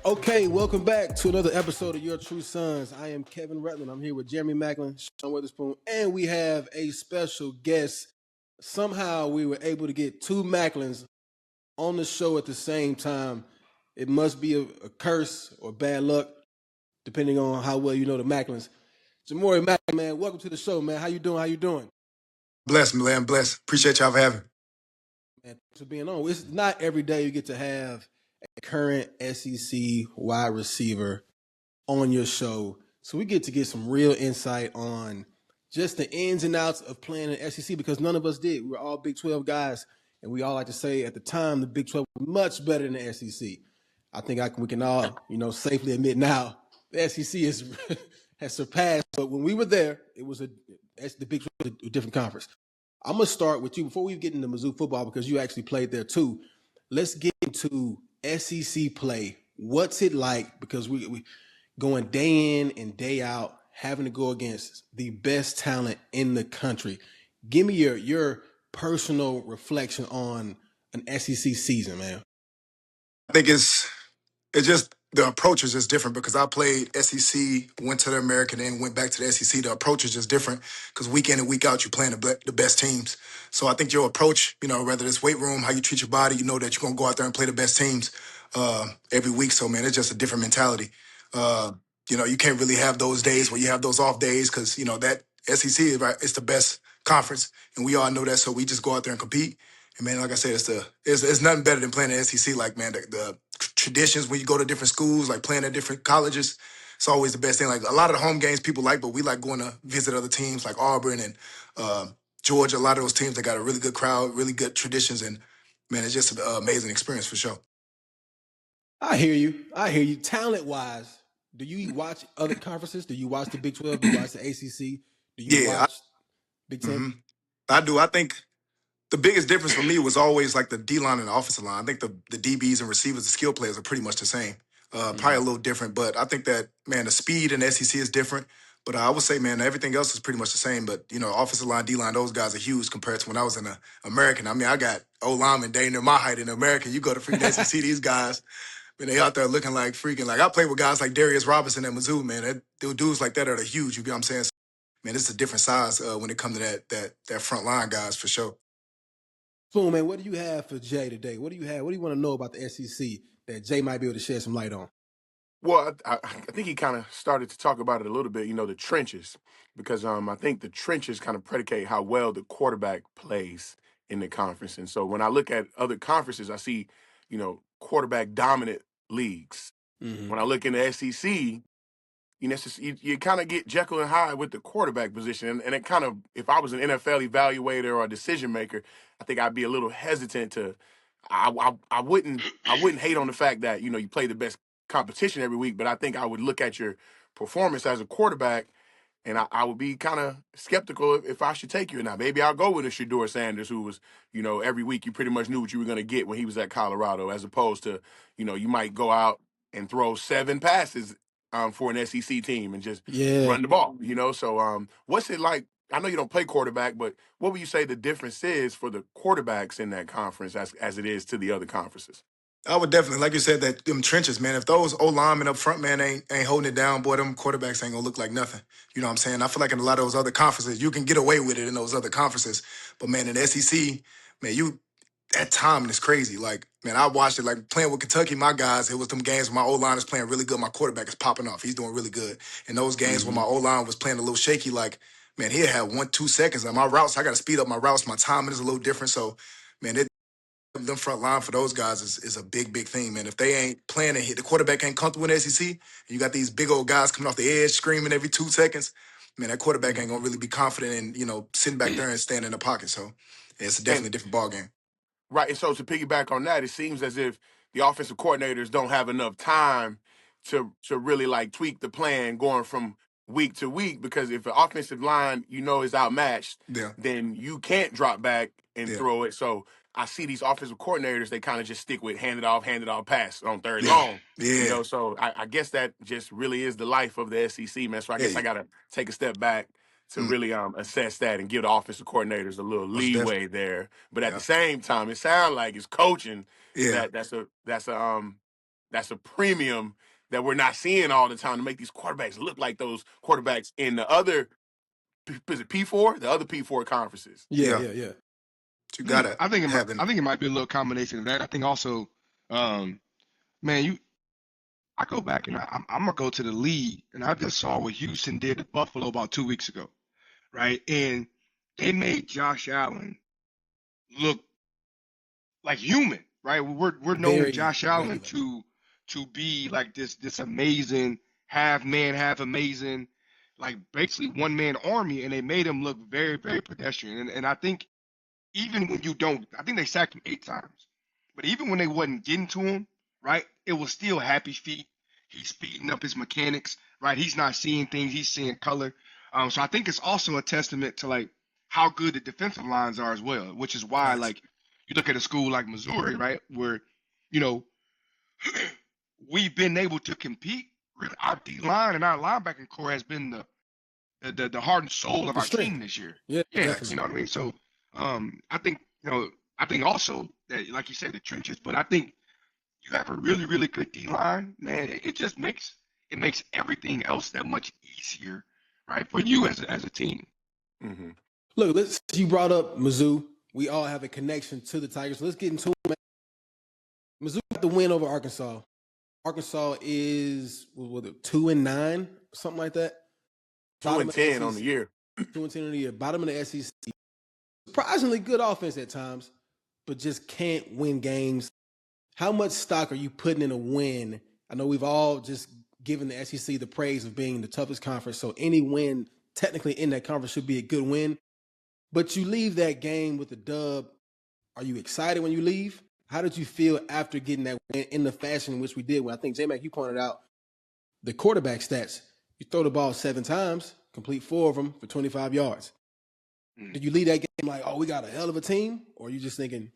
Okay, welcome back to another episode of Your True Sons. I am Kevin Rutland. I'm here with Ja'mori Maclin, Sean Weatherspoon, and we have a special guest. Somehow we were able to get two Maclins on the show at the same time. It must be a curse or bad luck, depending on how well you know the Maclins. Ja'mori Maclin, man, welcome to the show, man. How you doing? How you doing? Bless, man. Bless. Appreciate y'all for having me. Man, thanks for being on. It's not every day you get to have a current SEC wide receiver on your show. So we get to get some real insight on just the ins and outs of playing in SEC because none of us did. We were all Big 12 guys, and we all like to say at the time the Big 12 was much better than the SEC. I think we can all, safely admit now the SEC has surpassed. But when we were there, it was the Big 12 was a different conference. I'm gonna start with you before we get into Mizzou football because you actually played there too. Let's get into SEC play. What's it like? Because we going day in and day out, having to go against the best talent in the country. Give me your personal reflection on an SEC season, man. I think it's just the approach is just different because I played SEC, went to the American, and went back to the SEC. The approach is just different because week in and week out you're playing the best teams. So I think your approach, whether it's weight room, how you treat your body, you know that you're gonna go out there and play the best teams every week. So man, it's just a different mentality. Uh, you can't really have those days where you have those off days because that SEC, right, it's the best conference, and we all know that. So we just go out there and compete. And man, like I said, it's nothing better than playing the SEC. Like man, the traditions when you go to different schools, like playing at different colleges, it's always the best thing. Like a lot of the home games people like, but we like going to visit other teams like Auburn and Georgia. A lot of those teams that got a really good crowd, really good traditions, and man, it's just an amazing experience for sure. I hear you. Talent wise, do you watch other conferences? Do you watch the Big 12? Do you watch the ACC? Do you Yeah, watch Big 10? I do. I think the biggest difference for me was always like the D line and the offensive line. I think the DBs and receivers, the skill players are pretty much the same. Probably a little different, but I think that man, the speed in the SEC is different. But I would say, man, everything else is pretty much the same. But offensive line, D line, those guys are huge compared to when I was in the American. I mean, I got O linemen dang near my height in the American. You go to freaking SEC, these guys, man, they out there looking like freaking like I played with guys like Darius Robinson at Mizzou, man. Dudes like that are the huge. You get what I'm saying? So, man, it's a different size when it comes to that front line guys for sure. So, man, what do you have for Jay today? What do you have? What do you want to know about the SEC that Jay might be able to shed some light on? Well, I think he kind of started to talk about it a little bit, the trenches, because I think the trenches kind of predicate how well the quarterback plays in the conference. And so when I look at other conferences, I see, quarterback dominant leagues. Mm-hmm. When I look in the SEC, it's just, you kind of get Jekyll and Hyde with the quarterback position. And it kind of, if I was an NFL evaluator or a decision maker, I think I'd be a little hesitant to. I wouldn't hate on the fact that you play the best competition every week, but I think I would look at your performance as a quarterback, and I would be kind of skeptical if I should take you or not. Maybe I'll go with a Shedeur Sanders, who was every week you pretty much knew what you were going to get when he was at Colorado, as opposed to you might go out and throw 7 passes for an SEC team and just run the ball. So what's it like? I know you don't play quarterback, but what would you say the difference is for the quarterbacks in that conference as it is to the other conferences? I would definitely, like you said, that them trenches, man. If those O linemen up front, man, ain't holding it down, boy, them quarterbacks ain't gonna look like nothing. You know what I'm saying? I feel like in a lot of those other conferences, you can get away with it in those other conferences, but man, in the SEC, man, that timing is crazy. Like, man, I watched it. Like playing with Kentucky, my guys, it was them games where my O line is playing really good, my quarterback is popping off, he's doing really good. And those games when my O line was playing a little shaky, like, man, he'd have 1-2 seconds. Like my routes, I got to speed up my routes. My timing is a little different. So, man, them front line for those guys is a big, big thing, man. If they ain't playing and hit the quarterback ain't comfortable in the SEC, and you got these big old guys coming off the edge screaming every 2 seconds, man, that quarterback ain't gonna really be confident in, sitting back there and standing in the pocket. So yeah, it's definitely And a different ball game. right, and so to piggyback on that, it seems as if the offensive coordinators don't have enough time to really like tweak the plan going from week to week, because if the offensive line is outmatched, Yeah. then you can't drop back and Yeah. throw it. So I see these offensive coordinators, they kind of just stick with hand it off, pass on third Yeah. long. Yeah. So I guess that just really is the life of the SEC, man. So I guess Yeah. I gotta take a step back to really assess that and give the offensive coordinators a little Most definitely. leeway there. But at Yeah. the same time, it sounds like it's coaching Yeah. that's a premium that we're not seeing all the time to make these quarterbacks look like those quarterbacks in the other is it P4? The other P4 conferences. Yeah, Yeah. yeah, yeah. You gotta I think it might. have I them. think it might be a little combination of that. I think also, man, I go back and I'm gonna go to the league, and I just saw what Houston did to Buffalo about 2 weeks ago, right? And they made Josh Allen look like human, right? We're known Very Josh Allen regular. to be like this amazing half man, half amazing, like basically one man army, and they made him look very, very pedestrian. And I think even when you don't, I think they sacked him 8 times, but even when they wasn't getting to him, right, it was still happy feet. He's speeding up his mechanics, right? He's not seeing things, he's seeing color. So I think it's also a testament to like how good the defensive lines are as well, which is why Facts. like you look at a school like Missouri, right, where you know we've been able to compete. Really, our D line and our linebacking core has been the heart and soul of The our strength. team this year. Yeah, Yeah, Facts. you definitely. know what I mean. So I think I think also that like you said the trenches, but I think you have a really really good D line, man. It just makes everything else that much easier, right, for you as a team. Mm-hmm. Look, you brought up Mizzou. We all have a connection to the Tigers. Let's get into it, man. Mizzou got the win over Arkansas. Arkansas is what, 2-9, something like that. 2-10 on the year. 2-10 on the year. Bottom of the SEC. Surprisingly good offense at times, but just can't win games. How much stock are you putting in a win? I know we've all just given the SEC the praise of being the toughest conference, so any win technically in that conference should be a good win. But you leave that game with a dub. Are you excited when you leave? How did you feel after getting that win in the fashion in which we did? When I think, J-Mac, you pointed out the quarterback stats. You throw the ball 7 times, complete 4 of them for 25 yards. Did you leave that game like, oh, we got a hell of a team? Or are you just thinking,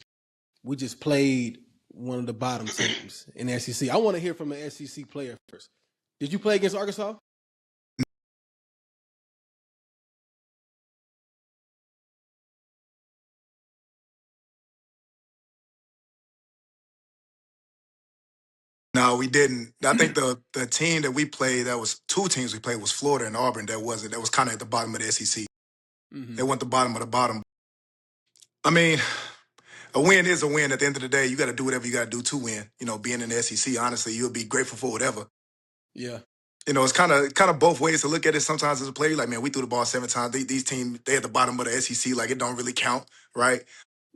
we just played one of the bottom teams in the SEC? I want to hear from an SEC player first. Did you play against Arkansas? No, we didn't. I think the team that we played, that was 2 teams we played, was Florida and Auburn. That was kind of at the bottom of the SEC. Mm-hmm. They went the bottom of the bottom. I mean, a win is a win. At the end of the day, you got to do whatever you got to do to win. Being in the SEC, honestly, you'll be grateful for whatever. Yeah. It's kind of both ways to look at it. Sometimes as a player, like, man, we threw the ball 7 times. These teams, they at the bottom of the SEC, like it don't really count, right?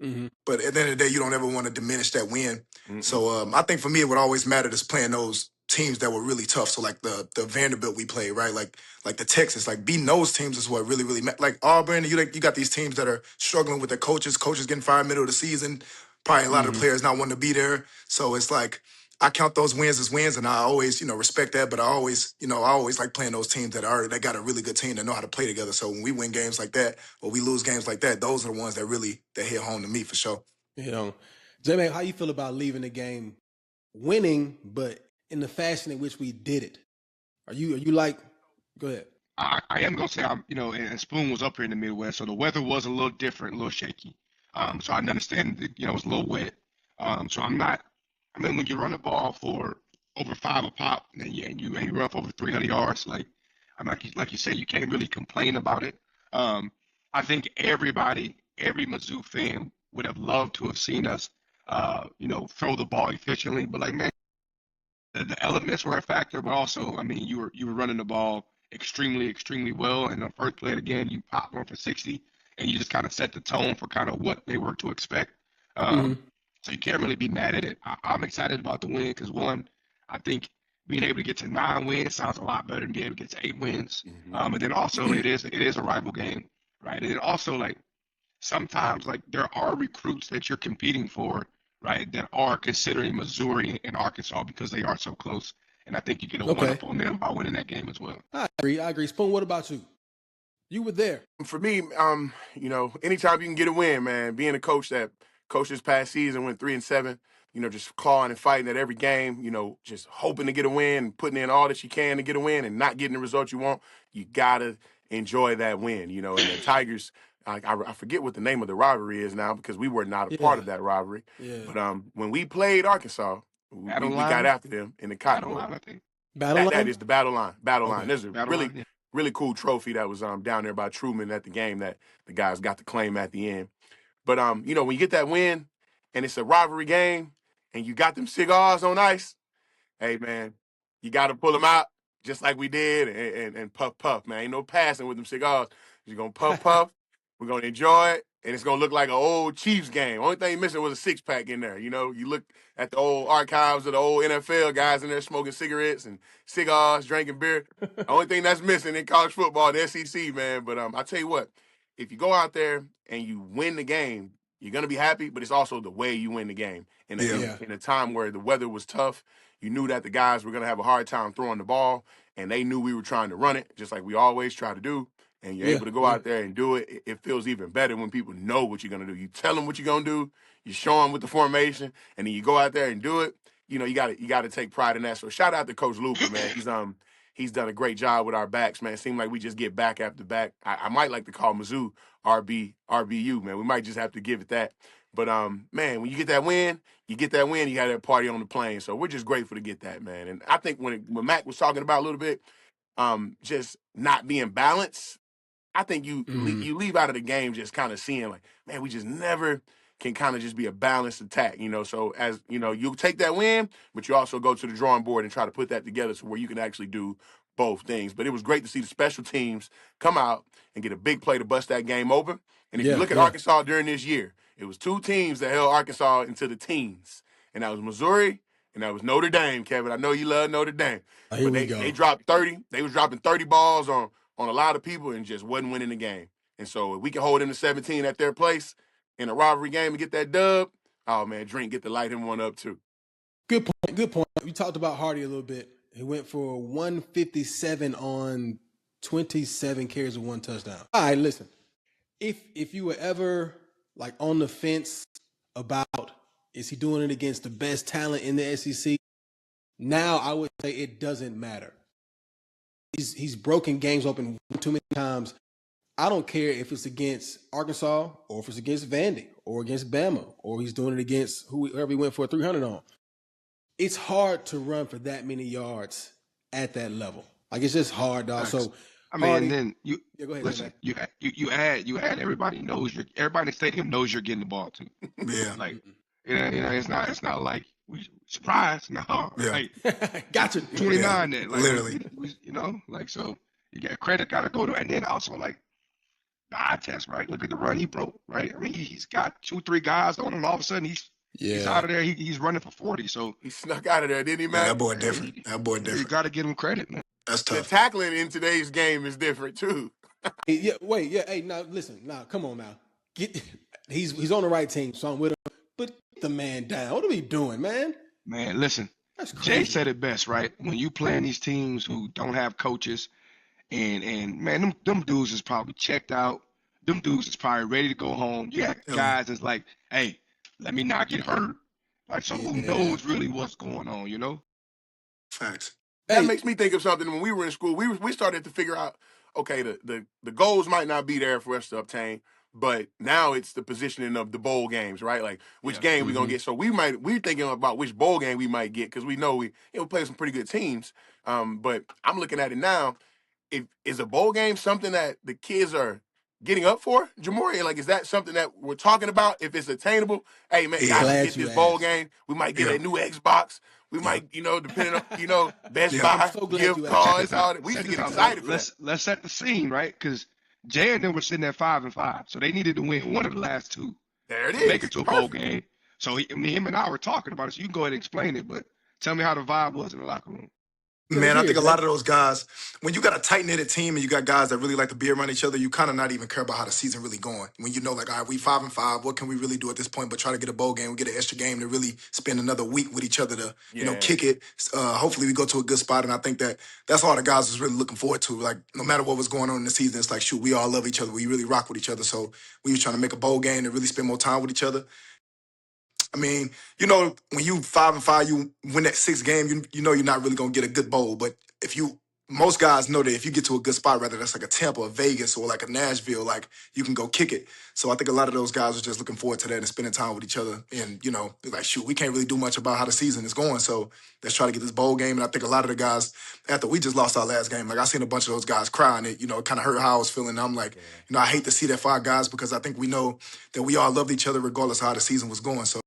Mm-hmm. But at the end of the day, you don't ever want to diminish that win. Mm-mm. So I think for me, it would always matter just playing those teams that were really tough. So like the Vanderbilt we played, right? Like the Texas, like beating those teams is what really like Auburn. You got these teams that are struggling with their coaches getting fired middle of the season. Probably a lot of the players not wanting to be there. So it's like I count those wins as wins, and I always respect that. But I always like playing those teams that got a really good team that know how to play together. So when we win games like that or we lose games like that, those are the ones that hit home to me for sure. J-Man, how you feel about leaving the game winning, but in the fashion in which we did it? Are you like, go ahead. I am gonna say and Spoon was up here in the Midwest, so the weather was a little different, a little shaky. So I understand that it was a little wet. So I'm not. I mean, when you run the ball for over 5 a pop, and you run for over 300 yards, I'm like you said, you can't really complain about it. I think every Mizzou fan would have loved to have seen us, throw the ball efficiently. But like, man, the elements were a factor, but also, I mean, you were running the ball extremely, extremely well. And the first play again, you popped one for 60, and you just kind of set the tone for kind of what they were to expect. So you can't really be mad at it. I'm excited about the win because one, I think being able to get to 9 wins sounds a lot better than being able to get to 8 wins. And then also it is a rival game, right? And then also like sometimes like there are recruits that you're competing for, right, that are considering Missouri and Arkansas because they are so close. And I think you get a one up on them by winning that game as well. I agree. Spoon, what about you? You were there. For me, anytime you can get a win, man, being a coach that coached this past season, went 3-7, just clawing and fighting at every game, just hoping to get a win, putting in all that you can to get a win and not getting the result you want, you gotta enjoy that win, and the Tigers, I forget what the name of the rivalry is now because we were not a part Yeah, of that rivalry. yeah. But when we played Arkansas, Battle we got line, after them in the Cotton battle Bowl. line, I think. Battle That line. is the battle line. Battle line. Okay. There's a Battle really line, yeah. really cool trophy that was down there by Truman at the game that the guys got to claim at the end. But when you get that win and it's a rivalry game and you got them cigars on ice, hey man, you got to pull them out just like we did and puff puff, man. Ain't no passing with them cigars. You're gonna puff puff. We're gonna enjoy it, and it's gonna look like an old Chiefs game. Only thing missing was a 6-pack in there. You look at the old archives of the old NFL guys in there smoking cigarettes and cigars, drinking beer. The only thing that's missing in college football, the SEC, man. But I tell you what, if you go out there and you win the game, you're gonna be happy. But it's also the way you win the game. In a, Yeah. in, Yeah. in a time where the weather was tough, you knew that the guys were gonna have a hard time throwing the ball, and they knew we were trying to run it, just like we always try to do. And you're Yeah, able to go yeah. out there and do it. It feels even better when people know what you're gonna do. You tell them what you're gonna do, you show them with the formation, and then you go out there and do it. You got to take pride in that. So shout out to Coach Luper, man. He's done a great job with our backs, man. It seems like we just get back after back. I might like to call Mizzou RBU, man. We might just have to give it that. But man, when you get that win, you have that party on the plane. So we're just grateful to get that, man. And I think when Mac was talking about a little bit, just not being balanced, I think you you leave out of the game just kind of seeing like, man, we just never can kind of just be a balanced attack, So as you'll take that win, but you also go to the drawing board and try to put that together so where you can actually do both things. But it was great to see the special teams come out and get a big play to bust that game open. And if you Yeah, look at yeah. Arkansas during this year, it was 2 teams that held Arkansas into the teens, and that was Missouri and that was Notre Dame. Kevin, I know you love Notre Dame, Here but we they go. dropped 30. They was dropping 30 balls on a lot of people and just wasn't winning the game. And so if we can hold them to 17 at their place in a rivalry game and get that dub, oh man, Drink get to light him one up too. Good point. Good point. You talked about Hardy a little bit. He went for 157 on 27 carries with 1 touchdown. All right, listen. If you were ever like on the fence about is he doing it against the best talent in the SEC, now I would say it doesn't matter. He's broken games open too many times. I don't care if it's against Arkansas or if it's against Vandy or against Bama or he's doing it against whoever he went for 300 on. It's hard to run for that many yards at that level. Like it's just hard, dog. So I mean, Hardy, and then you go ahead. listen. You add everybody everybody in the stadium knows you're getting the ball too. Yeah. Like it's not like we surprised. No, Yeah. like Gotcha. 29 there, like Literally. like so you get credit gotta go to, and then also like the eye test, right? Look at the run he broke, right? I mean, he's got 2-3 guys on him, and all of a sudden he's out of there. He's running for 40. So He snuck out of there, didn't he, Yeah, man? that boy different. That boy you different. got to give him credit, man. That's The tough. tackling in today's game is different too. Yeah, wait, yeah. Hey, now listen. Now, come on now. He's on the right team, so I'm with him. But get the man down. What are we doing, man? Man, listen. That's Jay crazy. said it best, right? When you playing these teams who don't have coaches, and man, them dudes is probably checked out. Them dudes is probably ready to go home. You got guys that's like, hey, let me not get hurt. Like, so who knows really what's going on, Facts. That Hey, makes me think of something. When we were in school, we started to figure out, okay, the goals might not be there for us to obtain, but now it's the positioning of the bowl games, right? Like which game we gonna get. So we're thinking about which bowl game we might get because we know we play some pretty good teams. But I'm looking at it now. Is a bowl game something that the kids are getting up for, Ja'mori? Like, is that something that we're talking about? If it's attainable, hey man, Yeah. guys, Glad get you this bowl asked. game. We might get Yeah. a new Xbox. We might, depending on, Best Yeah. Buy, I'm so glad gift you asked. cards, all that. We Check should this get out. excited for that. Let's set the scene, right? Because Jay and them were sitting at 5-5, so they needed to win one of the last 2 There it to make is. it to a bowl Perfect. game. So him and I were talking about it. So you can go ahead and explain it, but tell me how the vibe was in the locker room. Man, Let's I hear think it, a Jay. lot of those guys, when you got a tight knitted team and you got guys that really like to be around each other, you kind of not even care about how the season really going. When you know, like, all right, we 5-5, what can we really do at this point? But try to get a bowl game, we get an extra game to really spend another week with each other to, Yeah. kick it. Hopefully we go to a good spot. And I think that's all the guys was really looking forward to. Like, no matter what was going on in the season, it's like, shoot, we all love each other. We really rock with each other. So we were trying to make a bowl game to really spend more time with each other. I mean, when you 5-5, you win that 6th game, you know you're not really gonna get a good bowl. But if you most guys know that if you get to a good spot, whether that's like a Tampa, a Vegas, or like a Nashville, like you can go kick it. So I think a lot of those guys are just looking forward to that and spending time with each other. And, you know, like, shoot, we can't really do much about how the season is going. So let's try to get this bowl game. And I think a lot of the guys, after we just lost our last game, like I seen a bunch of those guys cry, and it, you know, it kind of hurt how I was feeling. And I'm like, you know, I hate to see that for our guys because I think we know that we all loved each other regardless of how the season was going. So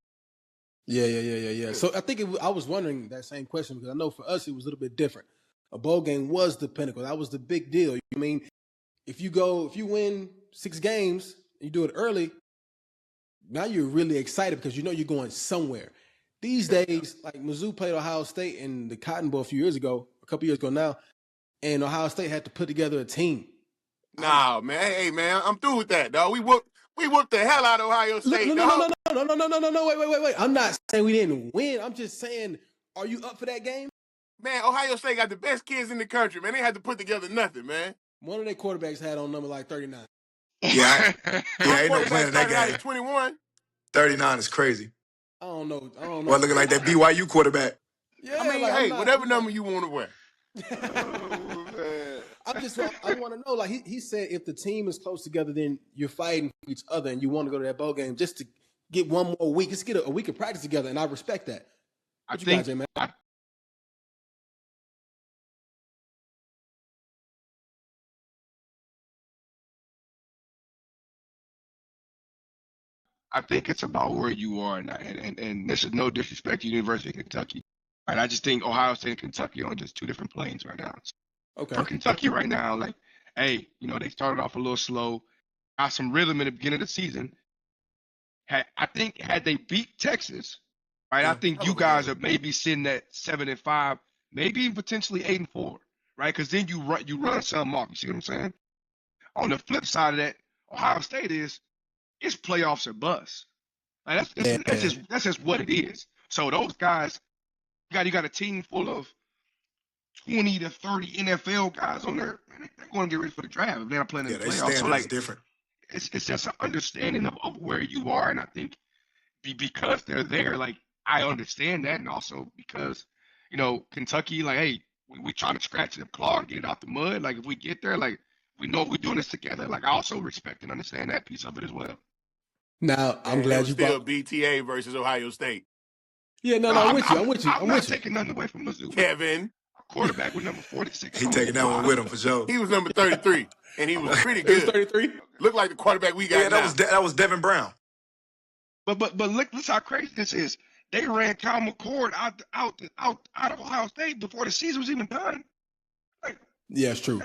Yeah. So I think I was wondering that same question because I know for us it was a little bit different. A bowl game was the pinnacle. That was the big deal. I mean, if you win 6 games, and you do it early, now you're really excited because you know you're going somewhere. These days, like Mizzou played Ohio State in the Cotton Bowl a couple years ago now, and Ohio State had to put together a team. Nah, man. Hey, man, I'm through with that, dog. We whooped the hell out of Ohio State, dog. No, wait. I'm not saying we didn't win. I'm just saying, are you up for that game? Man, Ohio State got the best kids in the country, man. They had to put together nothing, man. One of their quarterbacks had on number like 39. yeah, ain't no playing in that Started out game. at 21. 39 is crazy. I don't know. Well, looking like that BYU quarterback. Yeah, I mean, like, hey, whatever number you want to wear. I want to know, like he said, if the team is close together, then you're fighting for each other and you want to go to that bowl game just to get one more week. Let's get a week of practice together, and I respect that. What you got, J-Man? I think it's about where you are, and this is no disrespect to University of Kentucky. And I just think Ohio State and Kentucky are on just two different planes right now. Okay. For Kentucky right now, like, hey, you know, they started off a little slow, got some rhythm in the beginning of the season. I think had they beat Texas, right, I think you guys are maybe sitting at 7-5, maybe even potentially 8-4, right? Because then you run something off. You see what I'm saying? On the flip side of that, Ohio State it's playoffs or bust. Like that's just what it is. So those guys, you got a team full of 20 to 30 NFL guys on there. Man, they're going to get ready for the draft if they're not playing in the playoffs. So like, different. It's just an understanding of where you are, and I think because they're there, like I understand that, and also because you know Kentucky, like, hey, we trying to scratch the claw and get it out the mud. Like if we get there, like we know we're doing this together. Like I also respect and understand that piece of it as well. Now I'm glad you still brought BTA versus Ohio State. Yeah, no, I'm with you. I'm not taking nothing away from Mizzou. Kevin, quarterback with number 46. He taking that one with him for sure. He was number 33, and he was pretty good. He was 33. Looked like the quarterback we got. Yeah, that was Devin Brown. But look how crazy this is. They ran Cal McCord out of Ohio State before the season was even done. Like, yeah, it's true.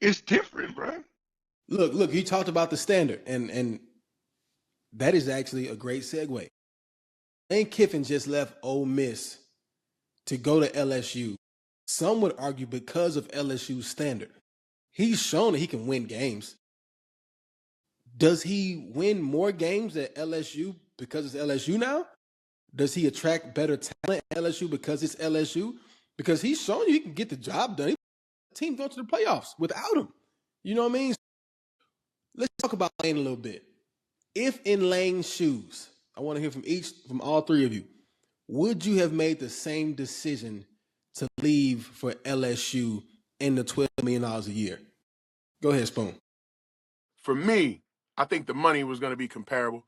It's different, bro. Look, you talked about the standard, and that is actually a great segue. Lane Kiffin just left Ole Miss to go to LSU. Some would argue because of LSU's standard. He's shown that he can win games. Does he win more games at LSU because it's LSU now? Does he attract better talent at LSU because it's LSU? Because he's shown you he can get the job done. The team go to the playoffs without him. You know what I mean? Let's talk about Lane a little bit. If in Lane's shoes, I want to hear from all three of you, would you have made the same decision to leave for LSU in the $12 million a year? Go ahead, Spoon. For me, I think the money was going to be comparable.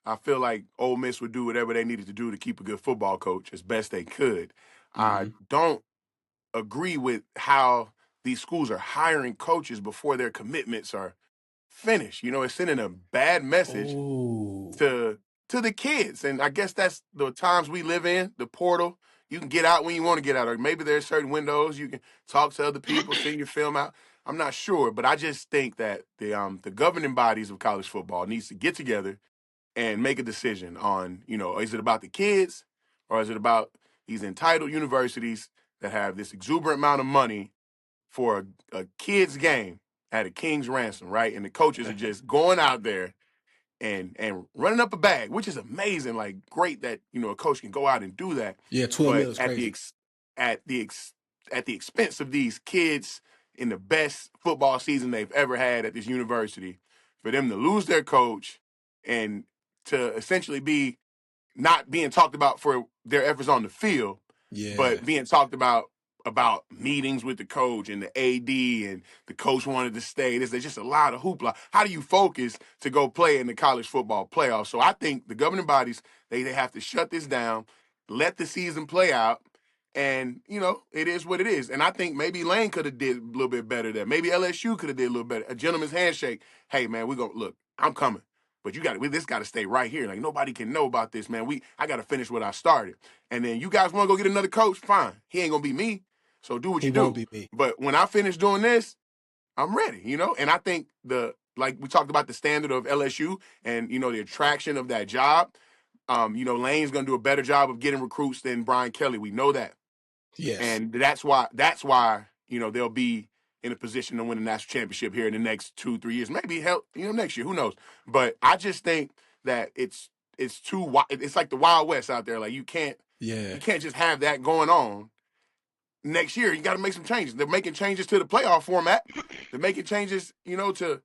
I feel like Ole Miss would do whatever they needed to do to keep a good football coach as best they could. Mm-hmm. I don't agree with how these schools are hiring coaches before their commitments are finished. You know, it's sending a bad message to the kids. And I guess that's the times we live in, the portal. You can get out when you want to get out. Or maybe there's certain windows you can talk to other people, send your film out. I'm not sure, but I just think that the governing bodies of college football needs to get together and make a decision on, you know, is it about the kids or is it about these entitled universities that have this exuberant amount of money for a kid's game at a king's ransom, right? And the coaches are just going out there and running up a bag, which is amazing. Like, great that, you know, a coach can go out and do that. Yeah, 12 million is crazy. At the expense of these kids in the best football season they've ever had at this university, for them to lose their coach and to essentially be not being talked about for their efforts on the field, but being talked about about meetings with the coach and the AD and the coach wanted to stay. There's just a lot of hoopla. How do you focus to go play in the college football playoffs? So I think the governing bodies, they have to shut this down, let the season play out, and, it is what it is. And I think maybe Lane could have did a little bit better there. Maybe LSU could have did a little better. A gentleman's handshake. Hey, man, look, I'm coming. But this got to stay right here. Like, nobody can know about this, man. I got to finish what I started. And then you guys want to go get another coach? Fine. He ain't going to be me. So do what He you won't do. be me. But when I finish doing this, I'm ready, And I think like we talked about the standard of LSU and, the attraction of that job. Lane's going to do a better job of getting recruits than Brian Kelly. We know that. Yes. And that's why, they'll be in a position to win a national championship here in the next 2-3 years. Maybe next year, who knows? But I just think that it's like the Wild West out there. Like you can't just have that going on. Next year, you got to make some changes. They're making changes to the playoff format. They're making changes, to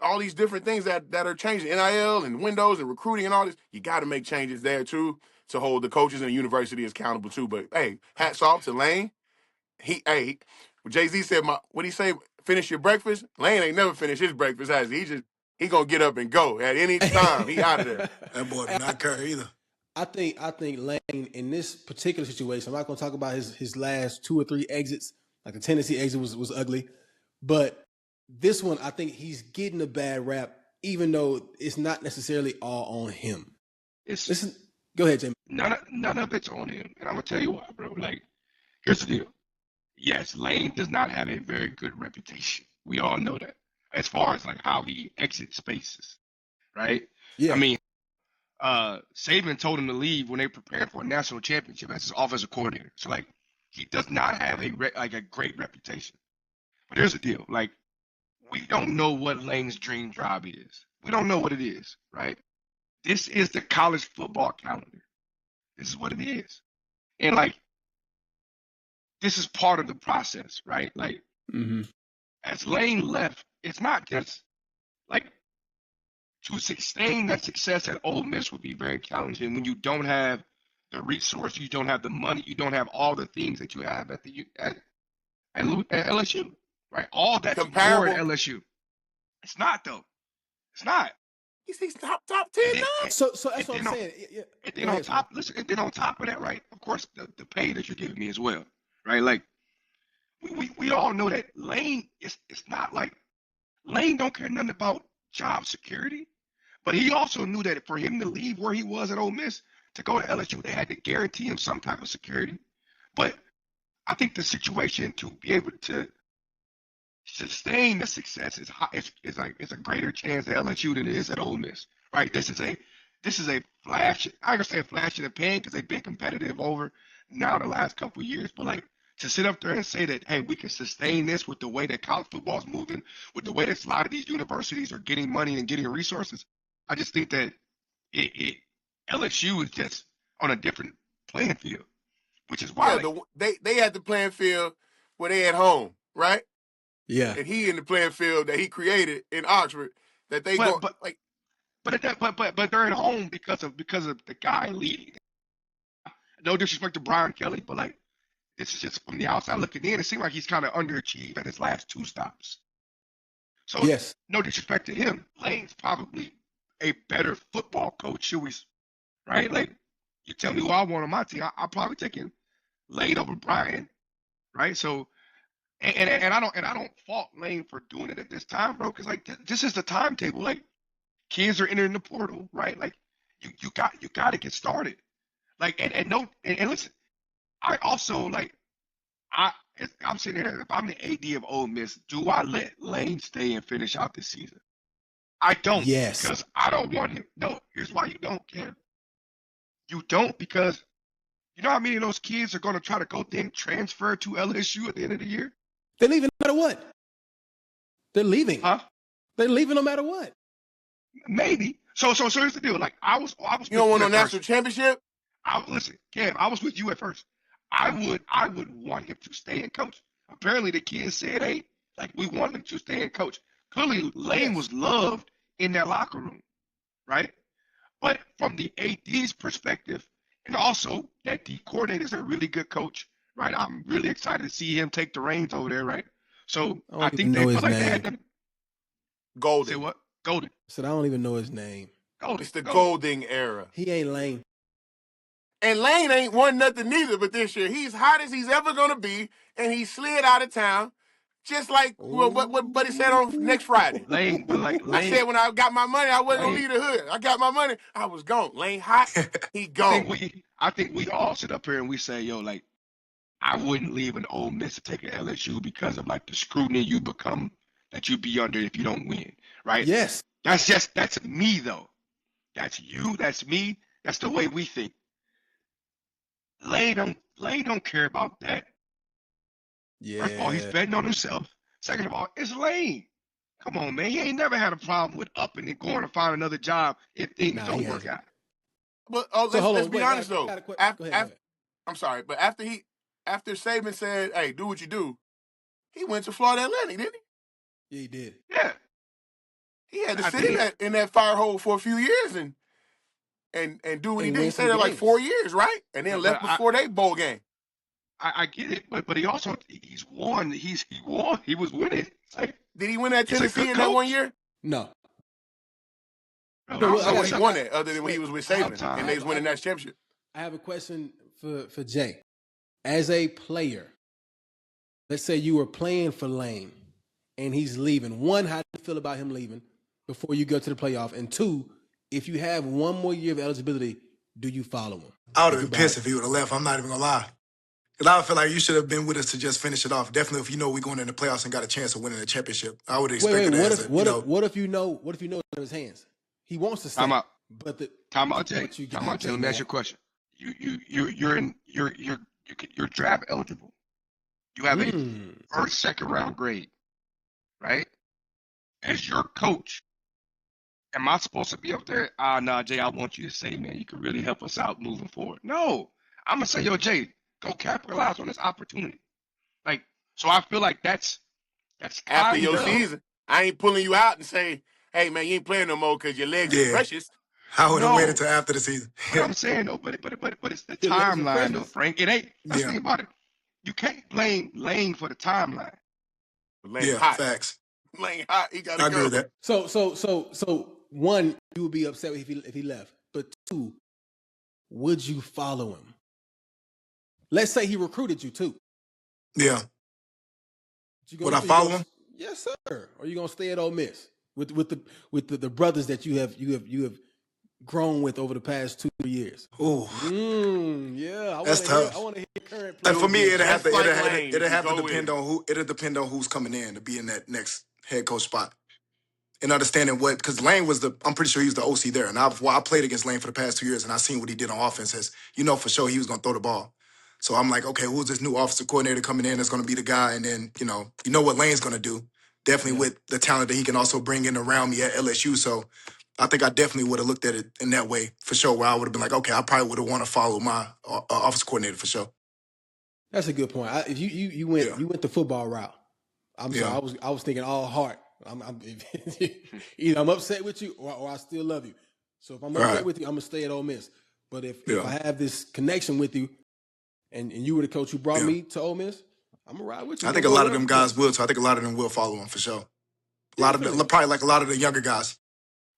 all these different things that are changing, NIL and windows and recruiting and all this. You got to make changes there too to hold the coaches and the university accountable too. But hey, hats off to Lane. Jay-Z said, what'd he say? Finish your breakfast? Lane ain't never finished his breakfast, has he? He gonna get up and go at any time. He out of there. That boy did not care either. I think Lane in this particular situation, I'm not going to talk about his last 2 or 3 exits. Like the Tennessee exit was ugly, but this one I think he's getting a bad rap, even though it's not necessarily all on him. Listen, go ahead, Jamie. None of it's on him, and I'm gonna tell you why, bro. Like, here's the deal. Yes, Lane does not have a very good reputation. We all know that, as far as like how he exits spaces, right? Yeah. I mean, Saban told him to leave when they prepared for a national championship as his offensive coordinator. So like, he does not have a great reputation. But here's the deal: like, we don't know what Lane's dream job is. We don't know what it is, right? This is the college football calendar. This is what it is, and like, this is part of the process, right? Like, as Lane left, it's not just like. To sustain that success at Ole Miss would be very challenging when you don't have the resource, you don't have the money, you don't have all the things that you have at LSU, right? All that's more at LSU. It's not though. It's not. He's top 10 now. So that's what I'm saying. And then on top, listen. And then on top of that, right? Of course, the pay that you're giving me as well, right? Like we all know that Lane it's not like Lane don't care nothing about job security. But he also knew that for him to leave where he was at Ole Miss to go to LSU, they had to guarantee him some type of security. But I think the situation to be able to sustain the success is a greater chance at LSU than it is at Ole Miss, right? This is a flash. I can say a flash in the pan because they've been competitive over now the last couple of years. But like to sit up there and say that, hey, we can sustain this with the way that college football is moving, with the way that a lot of these universities are getting money and getting resources. I just think that LSU is just on a different playing field, which is why they had the playing field where they at home, right? Yeah. And he in the playing field that he created in Oxford that they but they're at home because of the guy leading. No disrespect to Brian Kelly, but like this is just from the outside looking in. It seemed like he's kind of underachieved at his last 2 stops. So yes, no disrespect to him, Lane's probably a better football coach, should we? Right? Like, you tell me who I want on my team, I'll probably take him Lane over Brian, right? So, and I don't fault Lane for doing it at this time, bro, because like this is the timetable. Like, kids are entering the portal, right? Like, you got to get started. Like, and listen, I also like I'm sitting here. If I'm the AD of Ole Miss, do I let Lane stay and finish out this season? I don't. Yes. Because I don't want him. No, here's why you don't, Kev. You don't because you know how many of those kids are going to try to go then transfer to LSU at the end of the year? They're leaving no matter what. They're leaving. Huh? They're leaving no matter what. Maybe. So here's the deal. Like I was. You don't want no national championship? Listen, Kev. I was with you at first. I would want him to stay and coach. Apparently, the kids said, "Hey, like we want him to stay and coach." Clearly, Lane was loved in that locker room, right? But from the AD's perspective, and also that D coordinator is a really good coach, right? I'm really excited to see him take the reins over there, right? So I I don't even think they know feel his like they name. had them. Say Golden. what? Golden. I said I don't even know his name. Golden. It's the Golden. golden era. He ain't Lane. And Lane ain't won nothing neither, but this year he's hot as he's ever gonna be, and he slid out of town, just like what Buddy said on next Friday. Lane, but like I said Lane, when I got my money, I wasn't gonna Lane. leave the hood. I got my money, I was gone. Lane hot, he gone. I think we all sit up here and we say, yo, like, I wouldn't leave an Ole Miss to take an LSU because of like the scrutiny you become that you be under if you don't win, right? Yes. That's me though. That's you. That's me. That's the way we think. Lane don't care about that. Yeah. First of all, he's betting on himself. Second of all, it's Lane. Come on, man. He ain't never had a problem with upping and going to find another job if things Nah, don't he work hasn't. out. But let's be honest though. Go ahead. I'm sorry, but after Saban said, "Hey, do what you do," he went to Florida Atlantic, didn't Yeah, he did. he? Yeah. He had to I sit think in that fire hole for a few years and do what he And did. He win stayed some there like games. 4 years, right? And then But left before they bowl game. I get it, but he also he's won. He won. He was winning. It's like, Did he win that he's a Tennessee good in that coach. 1 year? No. No, I well, don't know when he I won that, other than when he was with Saban Sometime. and they was winning that championship. I have a question for Jay. As a player, let's say you were playing for Lane and he's leaving. One, how do you feel about him leaving before you go to the playoff? And two, if you have one more year of eligibility, do you follow him? I would have been pissed if he would have left. I'm not even gonna lie. Because I feel like you should have been with us to just finish it off. Definitely, if you know we're going in the playoffs and got a chance of winning the championship, I would expect Wait, it what as if a, what if you know it's in his hands? He wants to stay. Time out. But Time out, Jay. what you Time got, out, Jay. Jay, Let me ask man? you a question. You're draft eligible. You have a first, second round grade, right? As your coach, am I supposed to be up there? Nah, Jay, I want you to say, man, you can really help us out moving forward. No, I'm gonna say, yo, Jay, go capitalize on this opportunity. Like, so I feel like that's After your kind of- season, I ain't pulling you out and say, "Hey, man, you ain't playing no more because your legs are Yeah. precious." I would have No. waited till after the season. But I'm saying though, but it's the Your legs are timeline though, precious. Frank. It ain't. Let's Yeah. think about it. You can't blame Lane for the timeline. Lane Yeah, hot. facts. Lane hot. He got to I go. agree with that. So one, you would be upset if he left. But two, would you follow him? Let's say he recruited you too. Yeah. Would I you follow gonna- him? Yes, sir. Or you gonna stay at Ole Miss with the brothers that you have grown with over the past 2-3 years? Ooh. Yeah, That's tough. I want to hear current And for me, players. it'd have to Just like Lane, it'd have to go depend in. on who. It'll depend on who's coming in to be in that next head coach spot. And understanding what, because Lane was I'm pretty sure he was the OC there. And I played against Lane for the past 2 years, and I seen what he did on offense. As you know, for sure he was going to throw the ball. So I'm like, okay, who's this new offensive coordinator coming in that's going to be the guy? And then you know what Lane's going to do. Definitely with the talent that he can also bring in around me at LSU. So I think I definitely would have looked at it in that way for sure. Where I would have been like, okay, I probably would have want to follow my offensive coordinator for sure. That's a good point. If you went the football route. I'm sorry, I was thinking all heart. Either I'm upset with you or I still love you. So if I'm upset with you, I'm gonna stay at Ole Miss. But if I have this connection with you, and you were the coach who brought me to Ole Miss, I'm gonna ride with you. I think a lot of them guys will. So I think a lot of them will follow him for sure. A lot of probably like a lot of the younger guys.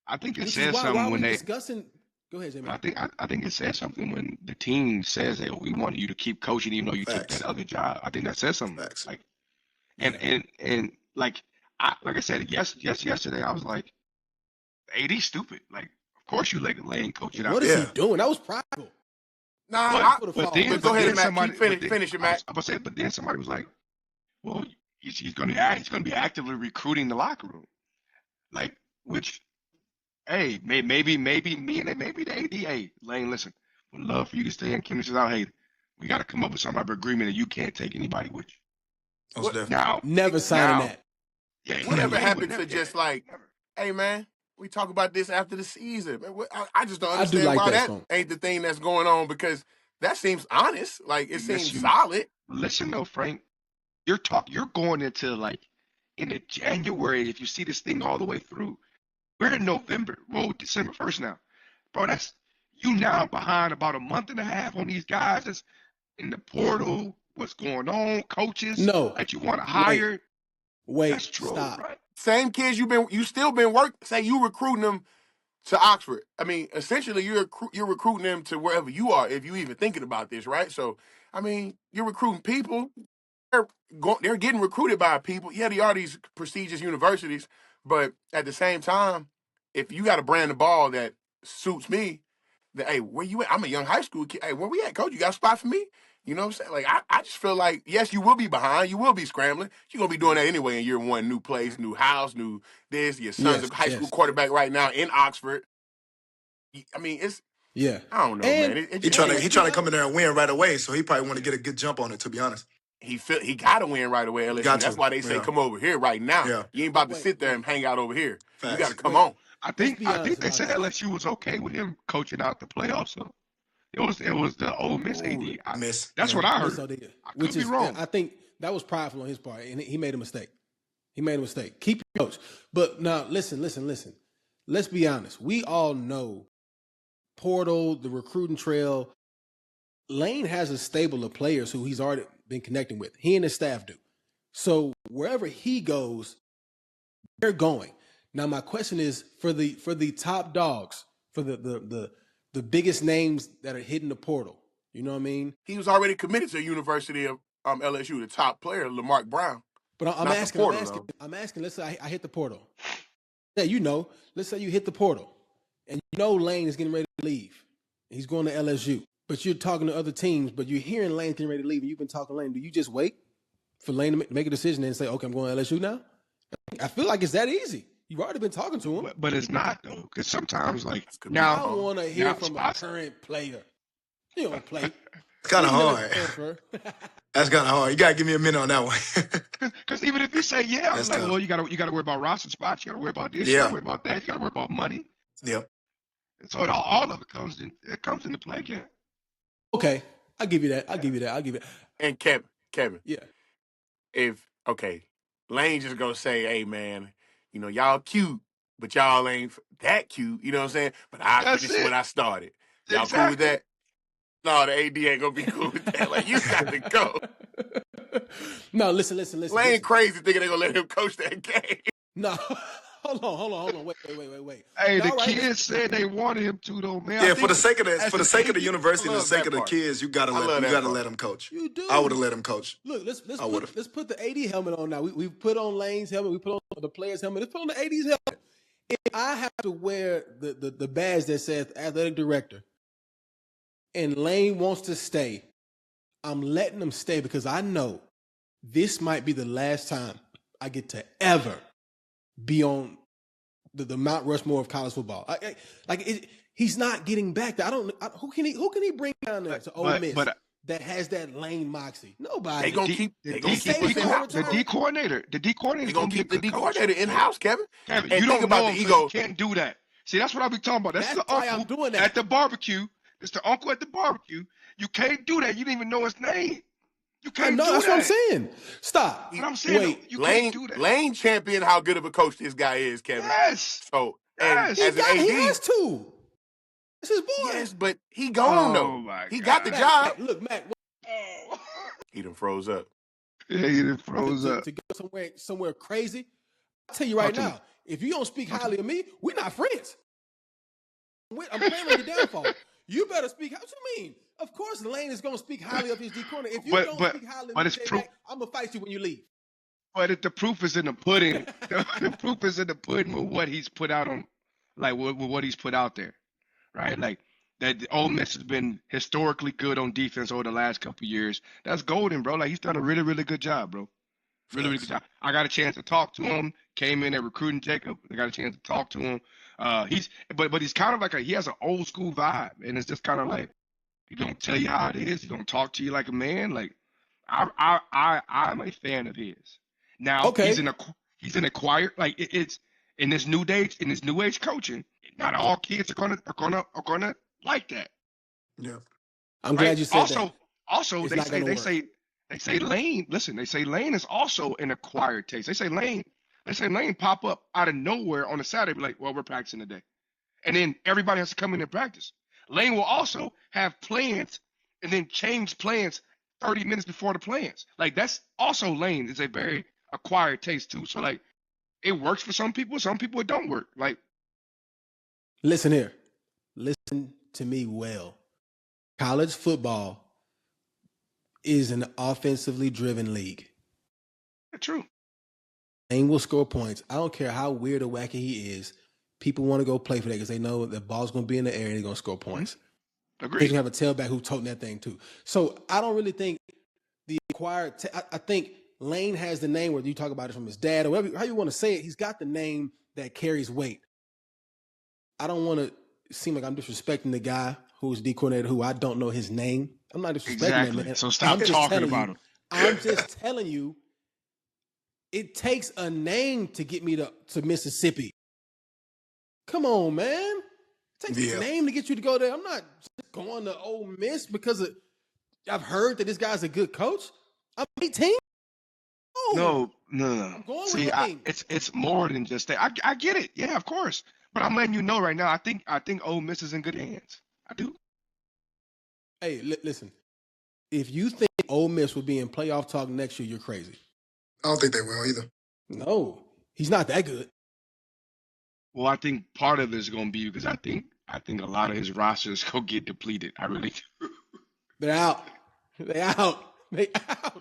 I think it Which says is something why when they. discussing. Go ahead, Jamie. I think it says something when the team says, "Hey, we want you to keep coaching, even though you took Facts. that other job." I think that says something. Facts. Like, and like I said yesterday, I was like, "AD stupid." Like, of course you let Lane coach it out. What is he doing? That was prideful. Nah, But go ahead, Matt. Finish it, Matt. I was saying, but then somebody was like, "Well, he's going to be actively recruiting the locker room," like, which, hey, maybe me and maybe the AD, hey, Lane, listen, would love for you to stay in. Kim says, "Oh, hey, we got to come up with some type of agreement that you can't take anybody with you." Now, Never signing that. Yeah, Whatever Lane happened would to never- just like, never. hey man, we talk about this after the season. Man, I just don't I do understand like why that that song. ain't the thing that's going on, because that seems honest. Like it seems Listen. solid. Listen though, Frank, you're going into like into January. If you see this thing all the way through, we're in November. Well, December 1st now, bro. That's you now behind about a month and a half on these guys that's in the portal, what's going on, coaches No. that you want to hire. Wait. That's true, Stop. right? Same kids you still been working. Say you recruiting them to Oxford. I mean, essentially you're recruiting them to wherever you are, if you even thinking about this, right? So, I mean, you're recruiting people. They're getting recruited by people. Yeah, they are these prestigious universities, but at the same time, if you got a brand of ball that suits me, that hey, where you at? I'm a young high school kid. Hey, where we at, coach? You got a spot for me? You know what I'm saying? Like I just feel like yes, you will be behind, you will be scrambling. You're gonna be doing that anyway in year one, new place, new house, new this. Your son's Yes. a high school Yes. quarterback right now in Oxford. I mean, it's Yeah. I don't know, And man. It He just trying to let's he be trying to come honest. in there and win right away, so he probably want to get a good jump on it. To be honest, he got to win right away at LSU. got That's to. why they say Yeah, come over here right now. yeah. You ain't But about to sit there and hang out over here. You got to Facts. come on. I Let's think be I honest think they about said this. LSU was okay with him coaching out the playoffs. So it was the Ole Miss AD. Ooh, Miss. That's Yeah. what I Miss heard. Odega, I which could be is, wrong. I think that was prideful on his part, and he made a mistake. He made a mistake. Keep your coach. But now, listen. Let's be honest. We all know portal, the recruiting trail. Lane has a stable of players who he's already been connecting with. He and his staff do. So wherever he goes, they're going. Now, my question is for the top dogs, for the biggest names that are hitting the portal. You know what I mean? he was already committed to the University of LSU, the top player, Lamarck Brown. But I'm Not the asking, portal, though. let's say I hit the portal. Yeah, let's say you hit the portal and you know Lane is getting ready to leave. He's going to LSU. But you're talking to other teams, but you're hearing Lane getting ready to leave and you've been talking to Lane. Do you just wait for Lane to make a decision and say, okay, I'm going to LSU now? I feel like it's that easy. You've already been talking to him. But it's not though, because sometimes like Could be now I want to hear now from a spots- current player. You don't play. It's kind of Even if hard. it's transfer. That's kind of hard. You gotta give me a minute on that one. Because even if you say yeah, I'm That's like, tough. well, you gotta worry about roster spots, you gotta worry about this, you Yeah. gotta worry about that, you gotta worry about money. Yep. And so all of it comes into play again. Okay. I'll give you that. And Kevin, Yeah. okay, Lane just gonna say, hey man, y'all cute, but y'all ain't that cute. You know what I'm saying? But I That's finish it. what I started. Y'all cool with Exactly. that? No, the AD ain't gonna be cool with that. Like you got to go. No, listen. Lane crazy thinking they gonna let him coach that game. No. Hold on. Wait. Hey, the Y'all right. kids said they wanted him to though, man. Yeah, I for think the sake of as the an AD, university, I and the love sake that of the part. kids, you gotta I love that part. let him coach. You do. I would have let him coach. Look, let's I would've. let's put the AD helmet on now. We put on Lane's helmet. We put on the player's helmet. Let's put on the AD's helmet. If I have to wear the badge that says athletic director, and Lane wants to stay, I'm letting him stay because I know this might be the last time I get to ever be on the Mount Rushmore of college football. He's not getting back there. Who can he bring down there to Ole Miss that has that Lane moxie? Nobody. They gonna keep us in house. the D coordinator. The D coordinator They is gonna gonna be a keep the good D coach. coordinator in house, Kevin. Kevin, And you think don't about know the him, so ego. you can't do that. See, that's what I be talking about. That's the why uncle I'm doing that. at the barbecue. It's the uncle at the barbecue. You can't do that. You didn't even know his name. You I can't know. do That's that. what I'm saying. Stop. But I'm saying, Wait. you Lane can't do that. Lane champion how good of a coach this guy is, Kevin. Yes. So and Yes. as an AD, He has to. It's his boy. yes, but he gone though. Oh my He God. got the job. Mac. Oh. He done froze up. Yeah, he done froze up. To go somewhere crazy. I'll tell you right now, if you don't speak highly of me, we're not friends. I'm planning on your downfall. You better speak. What you mean? Of course, Lane is going to speak highly of his D corner. If you don't speak highly of me, I'm going to fight you when you leave. But the proof is in the pudding. The proof is in the pudding with what he's put out on, like with what he's put out there, right? Like that Ole Miss has been historically good on defense over the last couple of years. That's golden, bro. Like he's done a really, really good job, bro. Really good job. I got a chance to talk to him. Came in at recruiting Jacob. I got a chance to talk to him. He's kind of like he has an old school vibe, and it's just kind of like he don't tell you how it is. He don't talk to you like a man. Like I'm a fan of his. Now he's an acquired, like it's in this new age coaching. Not all kids are gonna like that. Yeah. I'm glad you said that. Also, they say Lane. Listen, they say Lane is also an acquired taste. They say Lane pop up out of nowhere on a Saturday, like, well, we're practicing today, and then everybody has to come in and practice. Lane will also have plans and then change plans 30 minutes before the plans. Like, that's also Lane. It's a very acquired taste, too. So, like, it works for some people it don't work. Like, listen here. Listen to me well. College football is an offensively driven league. true. Lane will score points. I don't care how weird or wacky he is. People want to go play for that because they know the ball's going to be in the air and they're going to score points. Agreed. He's going to have a tailback who's toting that thing too. So I don't really think the acquired I think Lane has the name, whether you talk about it from his dad or whatever, how you want to say it, he's got the name that carries weight. I don't want to seem like I'm disrespecting the guy who's D coordinator who I don't know his name. I'm not disrespecting Exactly. that man. So stop talking about him. I'm just telling you, it takes a name to get me to Mississippi. Come on, man. It takes a name to get you to go there. I'm not just going to Ole Miss because I've heard that this guy's a good coach. I'm 18. No. I'm going See, with Lane. it's more than just that. I get it. Yeah, of course. But I'm letting you know right now, I think Ole Miss is in good hands. I do. Hey, listen. If you think Ole Miss will be in playoff talk next year, you're crazy. I don't think they will either. No, he's not that good. Well, I think part of it is going to be because I think a lot of his rosters go get depleted. I really do. They're out. They out.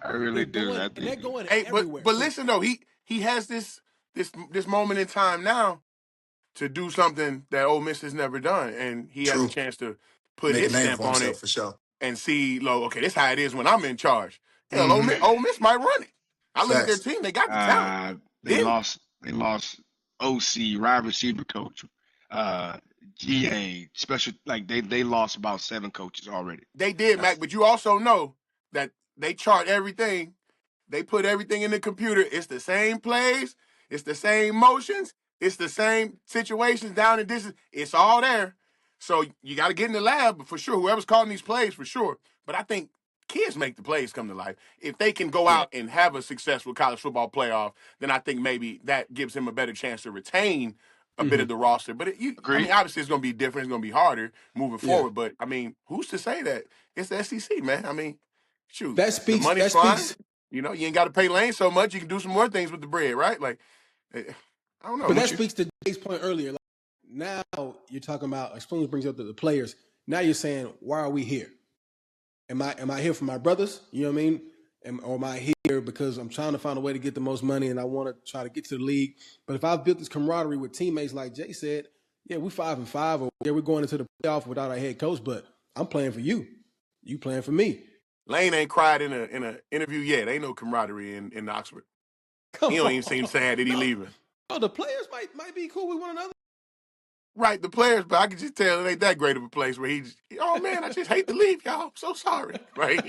I really do. And they're going Hey, everywhere. but listen though, he has this moment in time now to do something that Ole Miss has never done, and he has a chance to put his stamp on it for sure. and see, okay, this is how it is when I'm in charge. Hell, Ole Miss might run it. I look at their team; they got the talent. They lost OC, wide receiver coach, GA, special. Like they lost about 7 coaches already. They did, Mac, but you also know that they chart everything. They put everything in the computer. It's the same plays. It's the same motions. It's the same situations down and distance. It's all there. So you got to get in the lab for sure. Whoever's calling these plays for sure. But I think kids make the plays come to life. If they can go out and have a successful college football playoff, then I think maybe that gives him a better chance to retain a bit of the roster. But I mean, obviously it's going to be different. It's going to be harder moving forward. But I mean, who's to say that? It's the SEC, man. I mean, shoot, the money's fine. You know, you ain't got to pay Lane so much. You can do some more things with the bread, right? Like, I don't know. But that speaks to Jay's point earlier. Like, now you're talking about, Spoons brings up the players. Now you're saying, why are we here? Am I here for my brothers? You know what I mean? Or am I here because I'm trying to find a way to get the most money and I want to try to get to the league? But if I've built this camaraderie with teammates, like Jay said, yeah, we're 5-5, or yeah, we're going into the playoff without our head coach, but I'm playing for you. You playing for me. Lane ain't cried in a interview yet. Ain't no camaraderie in Oxford. He don't even seem sad that he leaving. Oh, the players might be cool with one another. Right, the players, but I can just tell it ain't that great of a place where oh man, I just hate to leave, y'all. I'm so sorry. Right?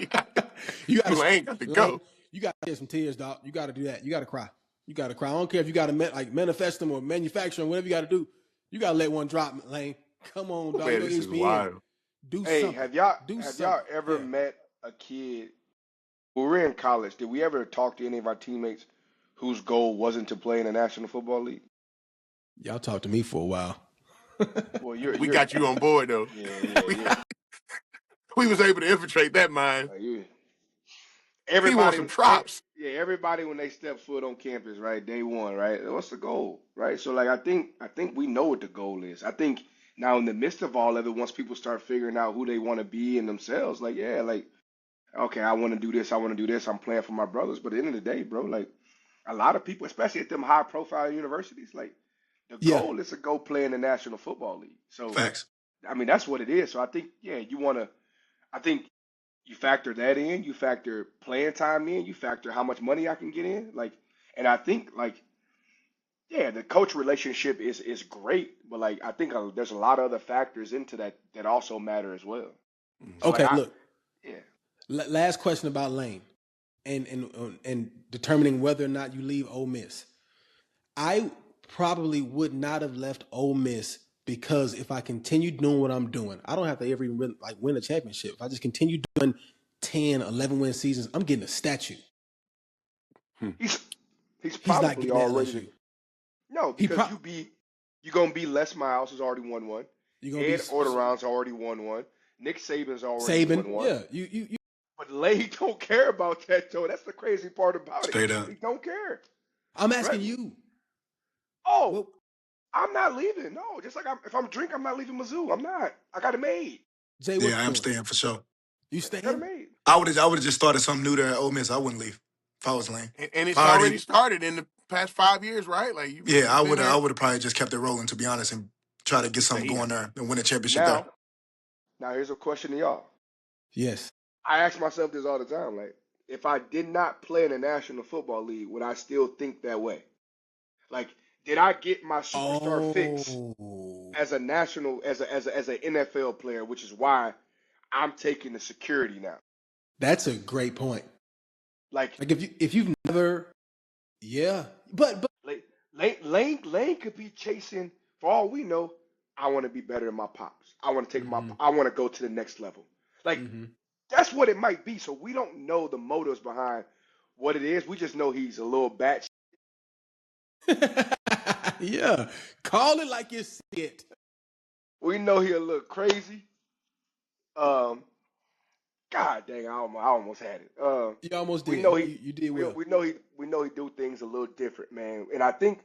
Lane got to go. You got to get some tears, dog. You got to do that. You got to cry. You got to cry. I don't care if you got to manifest them or manufacture them, whatever you got to do. You got to let one drop, Lane. Come on, dog. Man, this is wild. Do something. Have y'all ever met a kid? When we were in college, did we ever talk to any of our teammates whose goal wasn't to play in the National Football League? Y'all talked to me for a while. Well, we got you on board though. Yeah. We was able to infiltrate that mind. Everybody he wants some props. Everybody when they step foot on campus, right? Day one, right? What's the goal, right? So like I think we know what the goal is. I think now in the midst of all of it, once people start figuring out who they want to be in themselves, like okay, I want to do this, I'm playing for my brothers. But at the end of the day, bro, like a lot of people, especially at them high profile universities, like the goal is to go play in the National Football League. So facts. I mean, that's what it is. So I think, I think you factor that in, you factor playing time in, you factor how much money I can get in. And I think the coach relationship is great, but I think there's a lot of other factors into that also matter as well. So okay, look. Last question about Lane and determining whether or not you leave Ole Miss. I probably would not have left Ole Miss because if I continue doing what I'm doing, I don't have to ever win a championship. If I just continue doing 10, 11 win seasons, I'm getting a statue. He's probably already. No, because you're gonna be Les Miles has already won one. Ed Orgeron's already won one. Nick Saban's already won one. Yeah, you But Lane don't care about that, Joe. That's the crazy part about it. Straight up. He don't care. I'm Right? asking you. Oh, Well, I'm not leaving. No, just like if I'm drinking, I'm not leaving Mizzou. I'm not. I got it made. Jay, what Yeah, I you am doing? staying for sure. You I got it staying? made. I would have just started something new there at Ole Miss. I wouldn't leave if I was Lane. And If it's I already already, started in the past 5 years, right? Like yeah, you've been I there. would have probably just kept it rolling, to be honest, and try to get Yeah, something going there and win a championship there. Now here's a question to y'all. Yes. I ask myself this all the time. Like, if I did not play in the National Football League, would I still think that way? Like, did I get my superstar fix Oh, as a national, as an NFL player, which is why I'm taking the security now. that's a great point. Like Like if you've never, yeah, but Lane could be chasing. For all we know, I want to be better than my pops. I want to take mm-hmm, I want to go to the next level. Like mm-hmm. that's what it might be. So we don't know the motives behind what it is. We just know he's a little bat. Yeah, call it like you see it. We know he a little crazy. God dang, I almost had it. You almost We did. know he You did well. we know he do things a little different, man. And I think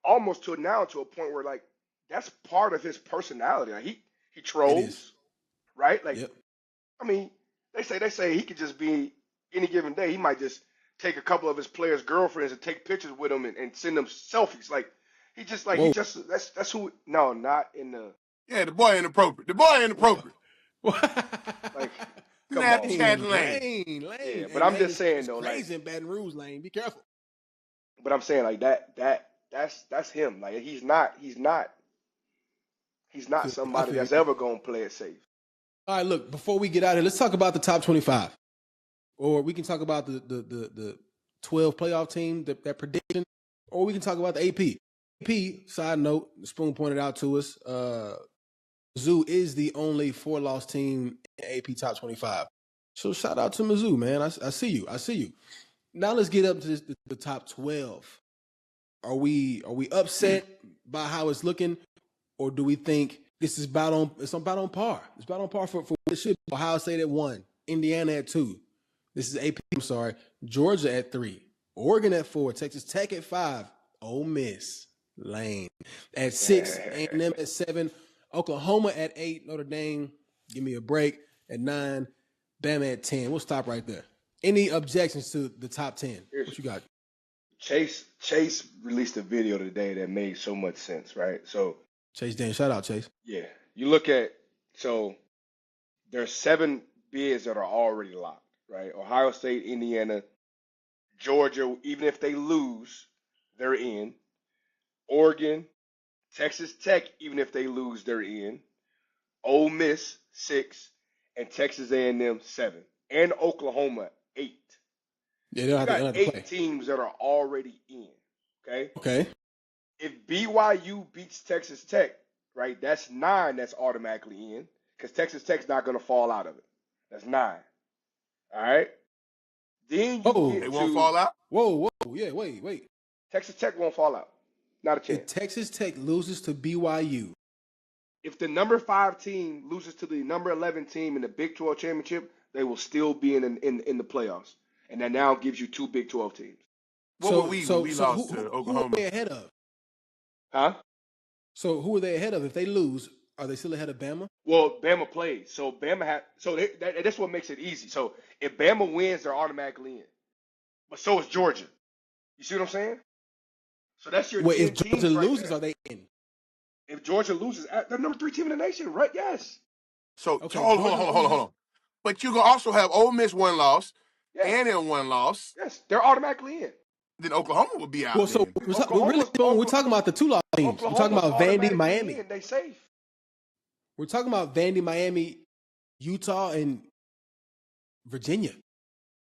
almost to now to a point where like that's part of his personality. Like he It is. trolls, right? Like Yep. I mean, they say he could just be any given day. He might just take a couple of his players' girlfriends and take pictures with them and send them selfies. Like Whoa. that's who. No, not in the Yeah, the boy inappropriate. The boy inappropriate. like. Come on, Snapchat Lane, Lane. Lane. yeah. Hey, But I'm Lane just saying is though, like, crazy in Baton Rouge, Lane. Be careful. but I'm saying like that's him. Like he's not I somebody feel you. that's ever gonna play it safe. All right, look. Before we get out of here, let's talk about the top 25, or we can talk about the 12 playoff team, that prediction, or we can talk about the AP. AP. Side note: Spoon pointed out to us. Mizzou is the only 4-loss team in AP top 25. So shout out to Mizzou, man. I see you. I see you. Now let's get up to the top 12. Are we upset by how it's looking, or do we think this is about on par? It's about on par for what it should be. Ohio State at 1, Indiana at 2. This is AP. I'm sorry. Georgia at 3, Oregon at 4, Texas Tech at 5, Ole Miss, Lane at 6, A&M at 7, Oklahoma at 8, Notre Dame, give me a break, at 9, Bama at 10. We'll stop right there. Any objections to the top 10? What you got? Chase released a video today that made so much sense, right? So Chase Dan, shout out Chase. yeah, you look at there's 7 bids that are already locked, right? Ohio State, Indiana, Georgia, even if they lose, they're in. Oregon, Texas Tech, even if they lose, they're in. Ole Miss 6, and Texas A&M 7, and Oklahoma 8. Yeah, You they'll have got to 8 play. teams that are already in. Okay. Okay. If BYU beats Texas Tech, right, that's 9 that's automatically in because Texas Tech's not going to fall out of it. That's 9. All right. Then you Oh, They get won't to fall out. whoa. Yeah, wait. Texas Tech won't fall out. Not a If chance. Texas Tech loses to BYU, If the number 5 team loses to the number 11 team in the Big 12 championship, they will still be in the playoffs, and that now gives you 2 Big 12 teams. What were we when we lost to who are Oklahoma? they ahead of? Huh? So who are they ahead of? If they lose, are they still ahead of Bama? Well, Bama plays, so that's what makes it easy. So if Bama wins, they're automatically in. But so is Georgia. You see what I'm saying? So that's your Wait, 10 if Georgia teams right loses, there. are they in? If Georgia loses, they're number 3 team in the nation, right? Yes. So Okay, hold Georgia on. But you can also have Ole Miss 1 loss, Yes. and in 1 loss. Yes. They're automatically in. Then Oklahoma would be out. Well, so Then we're talking about the 2-loss teams. We're talking Oklahoma's about Vandy, automatically Miami. in. They safe. We're talking about Vandy, Miami, Utah, and Virginia.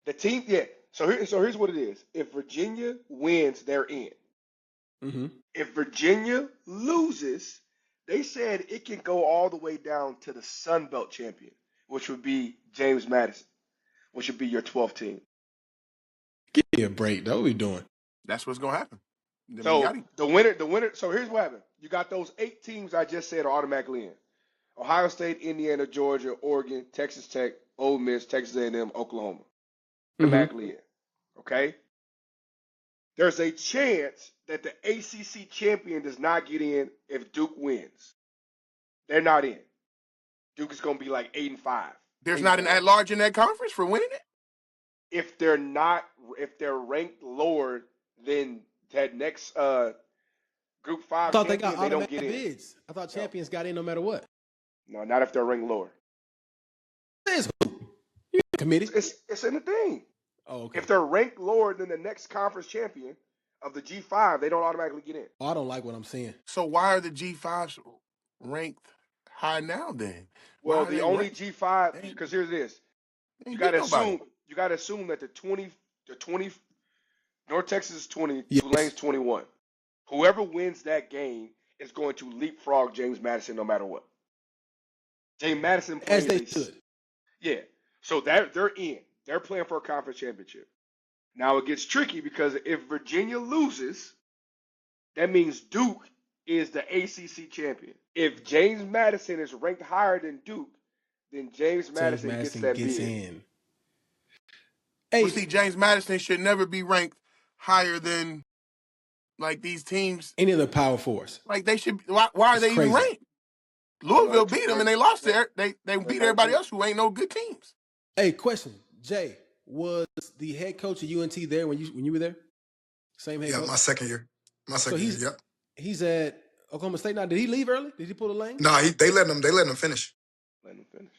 The team, yeah. So here's what it is. If Virginia wins, they're in. Mm-hmm. If Virginia loses, they said it can go all the way down to the Sun Belt champion, which would be James Madison, which would be your 12th team. Give me a break. That's what we doing. that's what's gonna happen. Then we So got him. the winner. So here's what happened. You got those 8 teams I just said are automatically in: Ohio State, Indiana, Georgia, Oregon, Texas Tech, Ole Miss, Texas A&M, Oklahoma, Mm-hmm. automatically in. Okay? There's a chance that the ACC champion does not get in if Duke wins. They're not in. Duke is going to be like 8-5, There's not an 8-4. at-large in that conference for winning it? If they're ranked lower than that next Group I 5 thought they got champion, they don't automatic get in. bids. I thought No, champions got in no matter what. no, not if they're ranked lower. Says who? You committee? It's in the thing. Oh, okay. If they're ranked lower than the next conference champion of the G5, they don't automatically get in. Oh, I don't like what I'm seeing. So why are the G5s ranked high now then? Why Well, are the they only ranked? G5, They ain't, because here's this. they You ain't got beat to nobody. assume that the 20 North Texas is 20, Yes. Tulane's 21. Whoever wins that game is going to leapfrog James Madison no matter what. James Madison As they plays should. yeah. So they're in. They're playing for a conference championship. Now it gets tricky because if Virginia loses, that means Duke is the ACC champion. If James Madison is ranked higher than Duke, then James James Madison gets Madison that gets bid. in. Well, Hey, see, James Madison should never be ranked higher than like these teams. any of the power fours. Like they should. Why are It's they even crazy. ranked? Louisville beat them and they lost They're, there. They they're beat everybody 19th. else who ain't no good teams. Hey, question. Jay, was the head coach of UNT there when you were there? Same head Yeah, coach? my second year. My So second year. Yep. he's at Oklahoma State now. Did he leave early? Did he pull a lane? No, they let him finish. Let him finish.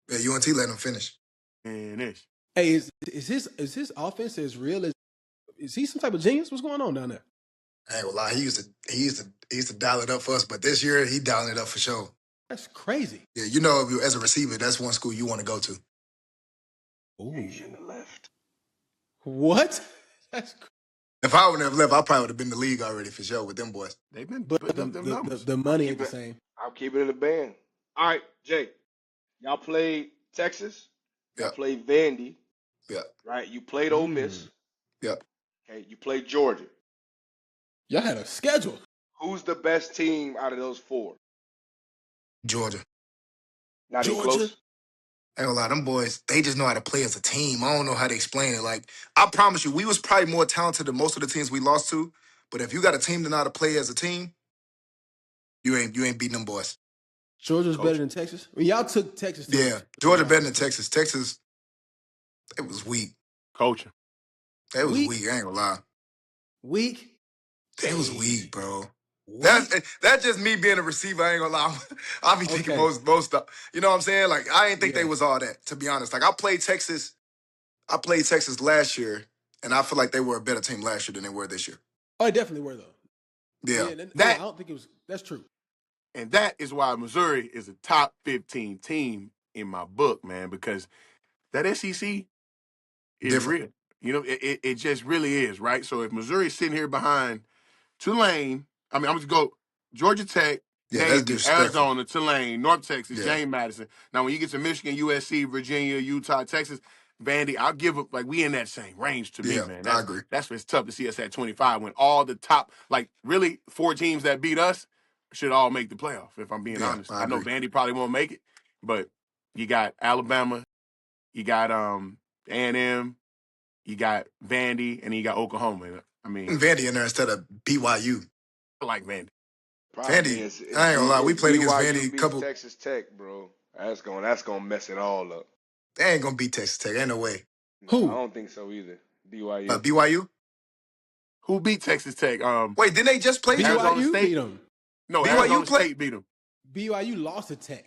Yeah, UNT let him finish. And it's Hey, is his offense as real as is he some type of genius? What's going on down there? I ain't gonna lie. He used to dial it up for us, but this year he dialing it up for sure. That's crazy. Yeah, you know, if you, as a receiver, that's one school you want to go to. Ooh. He shouldn't have left. What? That's If I would have left, I probably would have been in the league already for sure with them boys. they've been but putting up them numbers. the money ain't the same. I'll keep it in the band. All right, Jay. Y'all played Texas. Y'all Yeah, played Vandy. yeah, Right? You played Ole Miss. yeah. Okay. You played Georgia. Y'all had a schedule. Who's the best team out of those four? Georgia. Not even Georgia? close. I ain't gonna lie, them boys, they just know how to play as a team. I don't know how to explain it. Like, I promise you, we was probably more talented than most of the teams we lost to. But if you got a team that know how to play as a team, you ain't beating them boys. Georgia's Coach. better than Texas. I mean, y'all took Texas to Yeah, Georgia better than Texas. Texas, it was weak. Coaching. They was Weak? weak. I ain't gonna lie. Weak. They was weak, bro. Weak? That's just me being a receiver. I ain't gonna lie. I'll be thinking Okay. most stuff. You know what I'm saying? Like, I ain't think they Yeah. was all that, to be honest. Like, I played Texas last year, and I feel like they were a better team last year than they were this year. Oh, they definitely were though. Yeah. Yeah, I That don't think it was. That's true. and that is why Missouri is a top 15 team in my book, man, because that SEC is Different. real. You know, it just really is, right? So if Missouri's sitting here behind Tulane, I mean, I'm just go Georgia Tech, Yeah, that's Navy, disrespectful. Arizona, Tulane, North Texas, Yeah. James Madison. Now, when you get to Michigan, USC, Virginia, Utah, Texas, Vandy, I'll give up like we in that same range to me, Yeah, man. I agree. That's what's tough to see us at 25 when all the top, like really 4 teams that beat us should all make the playoff. If I'm being Yeah, honest, I I know agree. Vandy probably won't make it, but you got Alabama, you got A&M, you got Vandy, and then you got Oklahoma. I mean, Vandy in there instead of BYU. I like Vandy. Problem Vandy, is, I ain't gonna lie. We if played against BYU Vandy a beats couple. Texas Tech, bro, that's gonna mess it all up. They ain't gonna beat Texas Tech. Ain't no way. No, I Who? don't think so either. BYU. BYU? Who beat Texas Tech? Wait, didn't they just play? Arizona BYU beat State. them. No, BYU Arizona play? State beat them. BYU lost to Tech.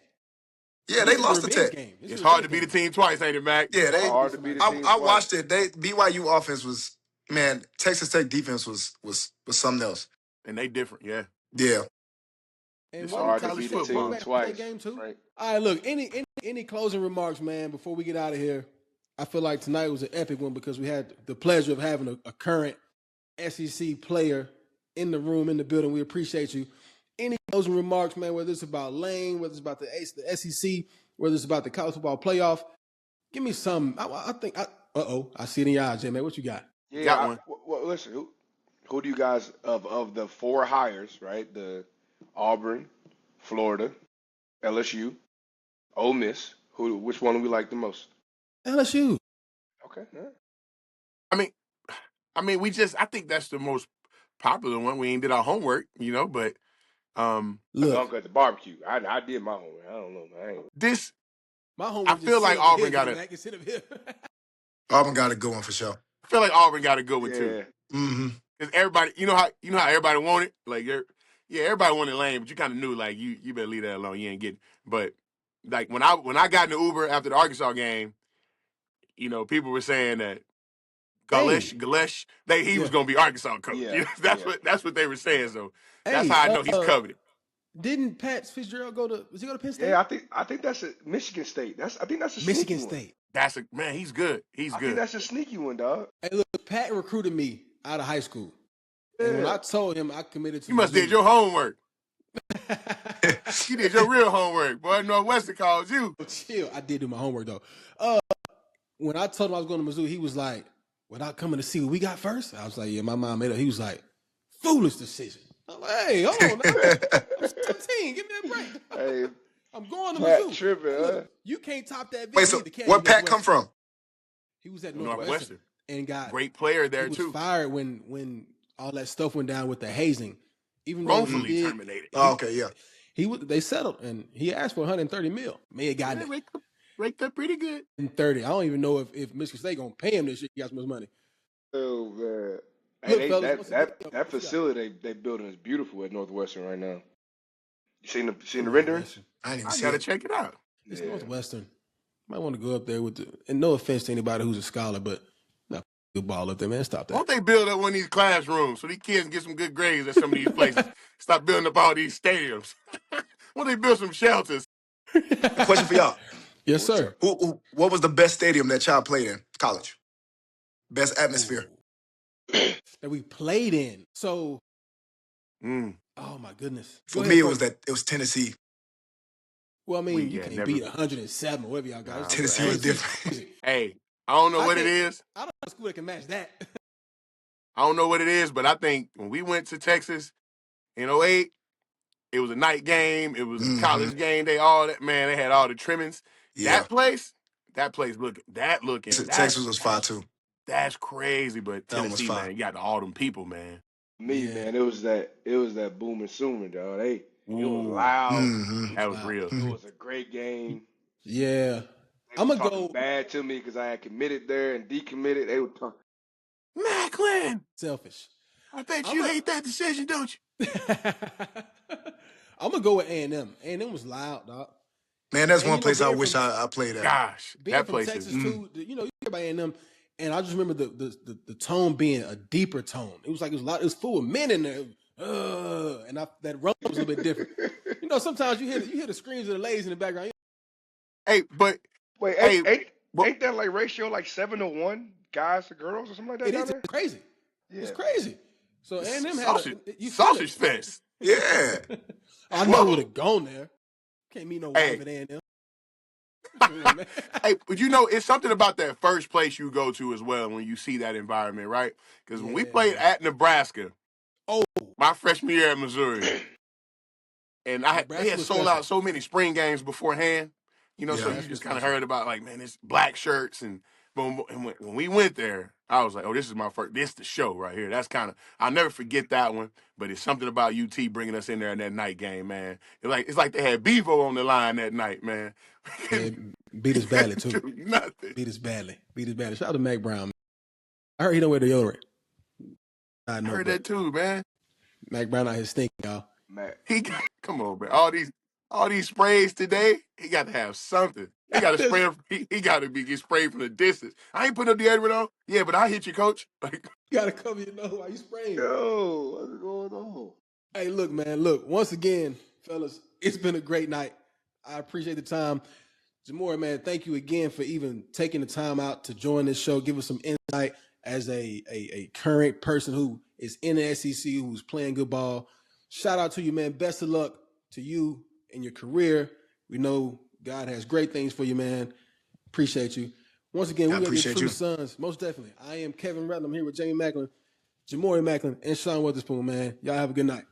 Yeah, This they is the lost to revenge Tech. game. This It's is hard the to beat a revenge game. team twice, ain't it, Mac? Yeah, It's they. hard Hard to to beat beat a somebody. team I twice. watched it. BYU offense was, man. Texas Tech defense was something else. And they different, yeah. Yeah. And It's It's wasn't only hard to college Texas beat a Tech way team football. back in that twice, game too? right? All right, look. Any closing remarks, man, before we get out of here? I feel like tonight was an epic one because we had the pleasure of having a current SEC player in the room, in the building. We appreciate you. Any closing remarks, man, whether it's about Lane, whether it's about the SEC, whether it's about the college football playoff, give me some. I think, I see it in your eyes, Jay, man. What you got? Got Yeah. one. Well, listen. Who do you guys of the 4 hires, right? The Auburn, Florida, LSU, Ole Miss. Which one do we like the most? LSU. Okay. Yeah. I mean, I think that's the most popular one. We ain't did our homework, but I know Look, Uncle at the barbecue. I did my homework. I don't know, man. this my I homework feel just sit like over here, Auburn got Mac, instead of here. Auburn got a good one for sure. I feel like Auburn got a good one too. Yeah. Mm-hmm. Because everybody, how everybody wanted. Like, everybody wanted Lane, but you kind of knew like you better leave that alone. You ain't getting. But like when I got in the Uber after the Arkansas game, people were saying that Hey, Galesh, he was yeah. gonna be Arkansas coach. Yeah. That's what they were saying. So that's Hey, how I know he's coveted. didn't Pat Fitzgerald was he go to Penn State? Yeah, I think that's a Michigan State. I think that's a Michigan sneaky one. State. That's man, he's good. He's I think good. that's a sneaky one, dog. Hey, look, Pat recruited me out of high school. And when Yeah. I told him I committed to You must Mizzou, did your homework. You did your real homework, boy. Northwestern called you. chill. I did do my homework though. When I told him I was going to Mizzou, he was like, "Without coming to see what we got first?" I was like, "Yeah, my mom made it." He was like, "Foolish decision." I'm like, "Hey, hold on, man. I'm 17. Give me a break. Hey, I'm going to Pat Mizzou." tripping, Look, huh? you can't top that Wait, video so either, can where you, Pat come Northwestern? from? He was at Northwestern. Northwestern and got Great player he there was too. fired when all that stuff went down with the hazing. Even though he Wrongfully did, terminated. Oh, okay, yeah. they settled and he asked for 130 mil. May have gotten Yeah, it raked up pretty good. in 30. I don't even know if Michigan State gonna pay him this year. He got so much money. Oh man. Look, Hey, fellas, once again, that facility they building is beautiful at Northwestern right now. You seen the renderings? Northwestern. I didn't even I see gotta it. check it out. It's Yeah. Northwestern. Might want to go up there with and no offense to anybody who's a scholar, but not good ball up there, man. Stop Won't that. they build up one of these classrooms so these kids can get some good grades at some of these places? Stop building up all these stadiums. Won't they build some shelters? A question for y'all. Yes, sir. What was the best stadium that y'all played in college? Best atmosphere. That we played in. So, Mm. oh my goodness. For Go me, ahead, it was Tennessee. Well, I mean, you Yeah, can't never. beat 107 or whatever y'all got. Nah, Tennessee was different. Crazy. Hey, I don't know what it is. I don't know a school that can match that. I don't know what it is, but I think when we went to Texas in '08, it was a night game. It was a Mm-hmm. college game. They had all the trimmings. Yeah. That place looking, Texas was fire too. that's crazy. But That one was Tennessee, fire. man, you got all them people, man. Man, it was that booming sooner, dog. It was Ooh, loud. Mm-hmm. that was real. It was a great game. Yeah. They I'm was gonna talking go bad to me because I had committed there and decommitted. They were talking. Maclin, selfish. I bet you hate that decision, don't you? I'm gonna go with A&M. A&M was loud, dog. Man, that's And, one place I being wish from- I played at. Gosh, Being that from place Texas is. too, you hear about A&M, and I just remember the tone being a deeper tone. It was like it was full of men in there, and that run was a little bit different. Sometimes you hear the screams of the ladies in the background. Hey, but Wait, hey, ain't that like ratio like 7-1 guys to girls or something like that It down is there? crazy. Yeah. It's crazy. So A&M had sausage fest. Yeah. I know would have gone there. Can't meet no wife at A&M. Hey, but it's something about that first place you go to as well when you see that environment, right? Because when we played at Nebraska, my freshman year at Missouri, and they had sold out so many spring games beforehand, so you just kind of heard about like, man, it's black shirts and boom. And when we went there, I was like, oh, this is the show right here. That's I'll never forget that one. But it's something about UT bringing us in there in that night game, man. It's like they had Bevo on the line that night, man. Yeah, beat us badly too. Nothing. Beat us badly. Shout out to Mac Brown. I heard he don't wear deodorant. I heard that too, man. Mac Brown out here stinking, y'all. Come on, man. All these sprays today, he got to have something. He got to spray. He got to get sprayed from the distance. I ain't putting up deodorant on. Yeah, but I hit you, coach. Like, you got to cover your nose while you spraying. Yo, what's going on? Hey, look, man. Look, once again, fellas, it's been a great night. I appreciate the time. Ja'mori, man, thank you again for even taking the time out to join this show. Give us some insight as a current person who is in the SEC, who's playing good ball. Shout out to you, man. Best of luck to you in your career. We know God has great things for you, man. Appreciate you. Once again, we're going to get True Sons. Most definitely. I am Kevin Rutland. I'm here with Jamie Maclin, Ja'mori Maclin, and Sean Weatherspoon, man. Y'all have a good night.